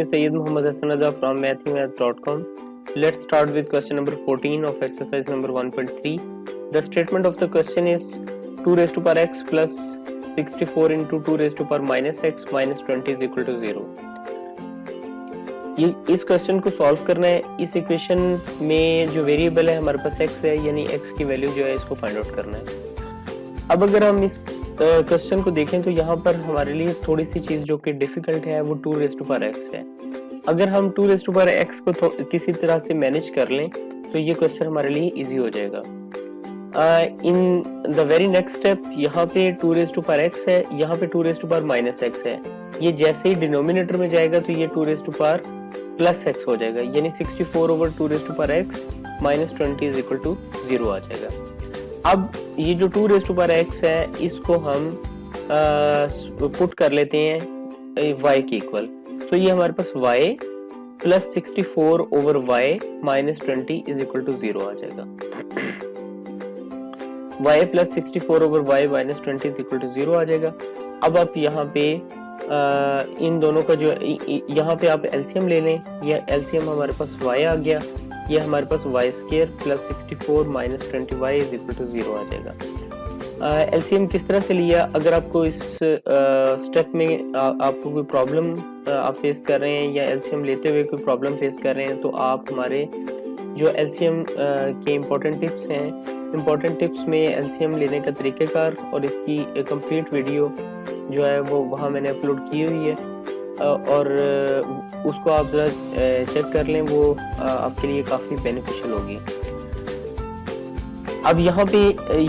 me Sayyid Muhammad Hassan Azhar from mathemath.com. Let's start with question number 14 of exercise number 1.3. The statement of the question is 2 raised to power x plus 64 into 2 raised to power minus x minus 20 is equal to 0. इस question को solve करना है. इस equation में जो variable है हमारे पास x है, यानी x की वैल्यू जो है इसको फाइंड आउट करना है. अब अगर हम इस क्वेश्चन को देखें तो यहाँ पर हमारे लिए थोड़ी सी चीज जो कि डिफिकल्ट है वो 2 रेज़ टू पावर x है. अगर हम 2 रेज़ टू पावर x को किसी तरह से मैनेज कर लें तो ये क्वेश्चन हमारे लिए इजी हो जाएगा. In the very next step यहाँ पे 2 रेज़ टू पावर x है, यहाँ पे 2 raise to power minus x है. ये जैसे ही डिनोमिनेटर में जाएगा तो ये 2 raise to power plus x हो जाएगा, यानी 64 over 2 raise to power x minus 20 is equal to 0 आ जाएगा. अब ये जो 2 रेज़ टू पावर x है इसको हम पुट कर लेते हैं y के इक्वल. तो ये हमारे पास y plus 64 over y minus 20 is equal to 0 आ जाएगा. y plus 64 over y minus 20 is equal to 0 आ जाएगा. अब आप यहाँ पे इन दोनों का जो यहाँ पे आप एलसीएम ले लें. यह एलसीएम हमारे पास y आ गया, ये हमारे पास y square plus 64 minus 20y is equal to 0 आ जाएगा. एलसीएम किस तरह से लिया? अगर आपको इस स्टेप में आपको कोई प्रॉब्लम आप फेस कर रहे हैं या एलसीएम लेते हुए कोई प्रॉब्लम फेस कर रहे हैं तो आप हमारे जो एलसीएम के इम्पोर्टेंट टिप्स हैं, इम्पोर्टेंट टिप्स में एलसीएम लेने का तरीक़ेकार और इसकी कंप्लीट वीडियो जो है वो वहाँ मैंने अपलोड की हुई है और उसको आप जरा चेक कर लें, वो आपके लिए काफ़ी बेनिफिशियल होगी. अब यहाँ पे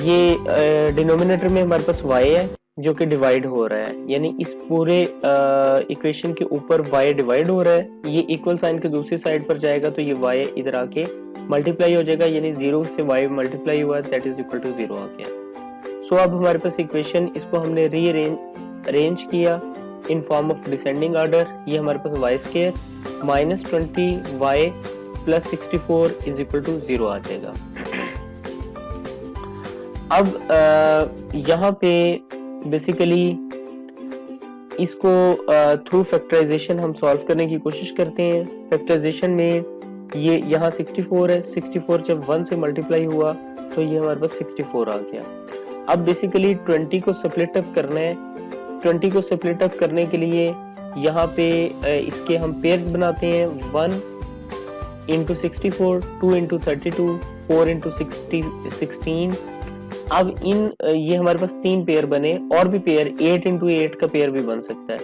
ये डिनोमिनेटर में हमारे पास y है जो कि डिवाइड हो रहा है, यानी इस पूरे इक्वेशन के ऊपर y डिवाइड हो रहा है. ये इक्वल साइन के दूसरी साइड पर जाएगा तो ये y इधर आके मल्टीप्लाई हो जाएगा, यानी 0 से y मल्टीप्लाई हुआ दैट इज इक्वल टू 0 आ गया. सो अब हमारे पास इक्वेशन, इसको हमने रीअरेंज किया in form of descending order. ये हमारे पास y स्क्वायर माइनस 20y प्लस 64 इज इक्वल टू 0 आ जाएगा. अब यहाँ पे बेसिकली इसको थ्रू फैक्टराइजेशन हम सॉल्व करने की कोशिश करते हैं. फैक्टराइजेशन में ये यहाँ 64 है, 64 जब 1 से मल्टीप्लाई हुआ तो ये हमारे पास 64 आ गया. अब बेसिकली 20 को स्प्लिट अप करना है. 20 को स्प्लिट अप करने के लिए यहाँ पे इसके हम पेयर बनाते हैं. 1 इंटू 64, 2 इंटू 32, 4 इंटू 16. अब ये हमारे पास 3 पेयर बने, और भी पेयर 8 इंटू 8 का पेयर भी बन सकता है.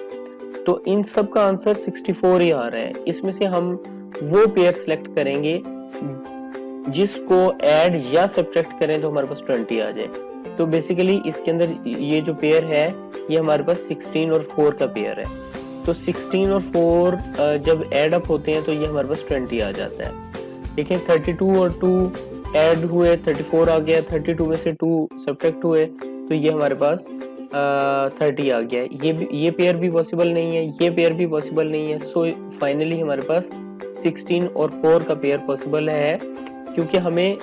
तो इन सब का आंसर 64 ही आ रहा है. इसमें से हम वो पेयर सिलेक्ट करेंगे जिसको ऐड या सब्ट्रैक्ट करें तो हमारे पास 20 आ जाए. तो बेसिकली इसके अंदर ये जो पेयर है ये हमारे पास 16 और 4 का पेयर है. तो 16 और 4 जब ऐड अप होते हैं तो ये हमारे पास 20 आ जाता है. देखें 32 और 2 ऐड हुए 34 आ गया, 32 में से 2 सब्ट्रैक्ट हुए तो ये हमारे पास 30 आ गया. ये पेयर भी पॉसिबल नहीं है, ये पेयर भी पॉसिबल नहीं है. सो फाइनली हमारे पास 16 और 4 का पेयर पॉसिबल है, क्योंकि हमें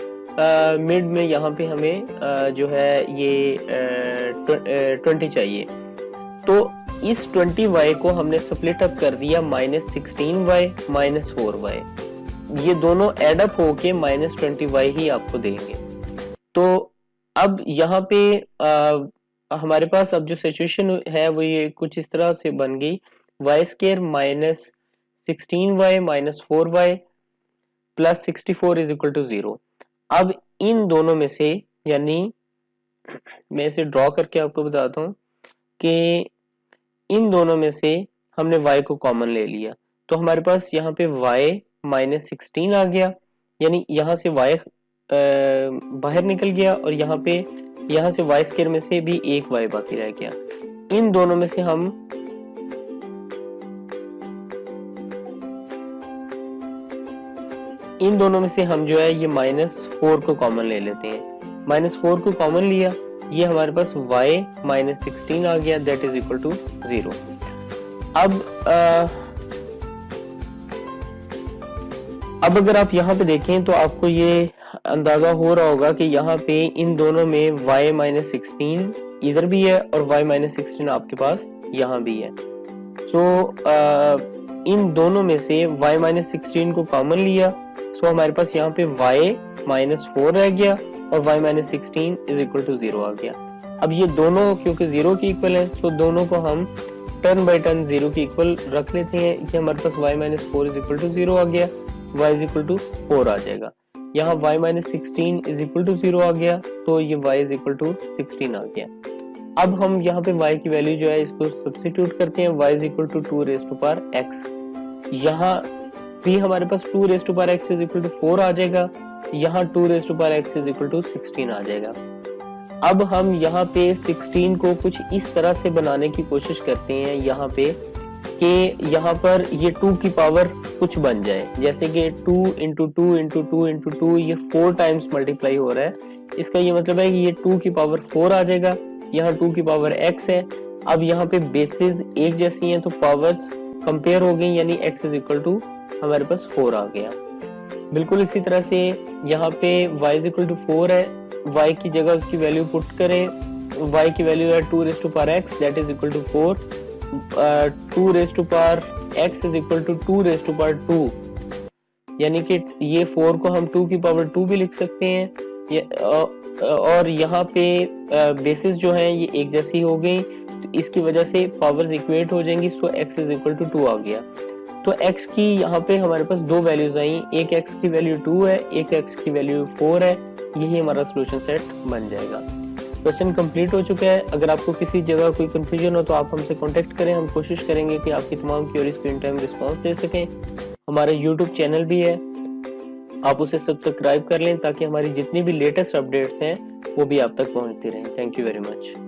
मिड में यहाँ पे हमें जो है ये 20 चाहिए. तो इस 20y को हमने स्प्लिट अप कर दिया माइनस 16y माइनस 4y. ये दोनों एड अप होके माइनस 20y ही आपको देंगे. तो अब यहाँ पे हमारे पास अब जो सिचुएशन है वो ये कुछ इस तरह से बन गई. y square minus 16y minus 4y plus 64 is equal to 0. अब इन दोनों में से, यानी मैं इसे ड्रॉ करके आपको बताता हूँ कि इन दोनों में से हमने y को कॉमन ले लिया तो हमारे पास यहाँ पे y माइनस 16 आ गया, यानी यहाँ से y बाहर निकल गया और यहाँ से y स्क्वायर में से भी एक y बाकी रह गया. इन दोनों में से हम जो है ये माइनस 4 को कॉमन ले लेते हैं. माइनस 4 को कॉमन लिया, ये हमारे पास y माइनस 16 आ गया दैट इज इक्वल टू 0. अब अगर आप यहाँ पे देखें तो आपको ये अंदाजा हो रहा होगा कि यहाँ पे इन दोनों में y माइनस 16 इधर भी है और y माइनस 16 आपके पास यहाँ भी है. इन दोनों में से y माइनस 16 को कॉमन लिया, सो हमारे पास यहाँ पे y माइनस 4 रह गया और y minus 16 is equal to 0 आ गया। अब ये दोनों क्योंकि 0 के इक्वल है, सो दोनों को हम टर्न बाय टर्न 0 के इक्वल रख लेते हैं। ये हमारे पास y minus 4 is equal to 0 आ गया, y इज इक्वल टू 4 आ जाएगा। यहाँ y minus 16 is equal to 0 आ गया, तो ये y इज इक्वल टू 16 आ गया। अब हम यहाँ पे y की वैल्यू जो है इसको सब्स्टिट्यूट करते हैं, y is equal to 2 raise to power x। यहाँ भी हमारे पास 2 raise to power x is equal to 4 आ जाएगा, यहाँ 2 raise to power x is equal to 16 आ जाएगा। अब हम यहाँ पे 16 को कुछ इस तरह से बनाने की कोशिश करते हैं यहाँ पे कि यहाँ पर ये 2 की पावर कुछ बन जाए, जैसे कि 2 इंटू 2 इंटू 2 इंटू 2 ये 4 टाइम्स मल्टीप्लाई हो रहा है। इसका ये मतलब है कि ये 2 की पावर 4 आ जाएगा, यहाँ 2 की पावर x है। अब यहाँ पे बेसिस एक जैसी हैं तो पावर्स कंपेयर हो गई, यानी x इज इक्वल टू हमारे पास 4 आ गया। बिल्कुल इसी तरह से यहाँ पे y इज इक्वल टू 4 है, y की जगह उसकी वैल्यू पुट करें, y की वैल्यू है 2 raise to power x that is equal to 4, 2 raise to power x is equal to 2 raise to power 2, यानी कि ये 4 को हम 2 की पावर 2 भी लिख सकते हैं। और यहाँ पे बेसिस जो है ये एक जैसी हो गई, तो इसकी वजह से पावर्स इक्वेट हो जाएंगी, सो x इज इक्वल टू 2 आ गया। तो x की यहाँ पे हमारे पास दो वैल्यूज आई, एक x की वैल्यू 2 है, एक x की वैल्यू 4 है। यही हमारा सोल्यूशन सेट बन जाएगा। क्वेश्चन कंप्लीट हो चुका है। अगर आपको किसी जगह कोई कंफ्यूजन हो तो आप हमसे कांटेक्ट करें, हम कोशिश करेंगे कि आपकी तमाम क्वेरीज को इन टाइम रिस्पॉन्स दे सकें। हमारा यूट्यूब चैनल भी है, आप उसे सब्सक्राइब कर लें ताकि हमारी जितनी भी लेटेस्ट अपडेट्स हैं वो भी आप तक पहुंचती रहें। Thank you very much.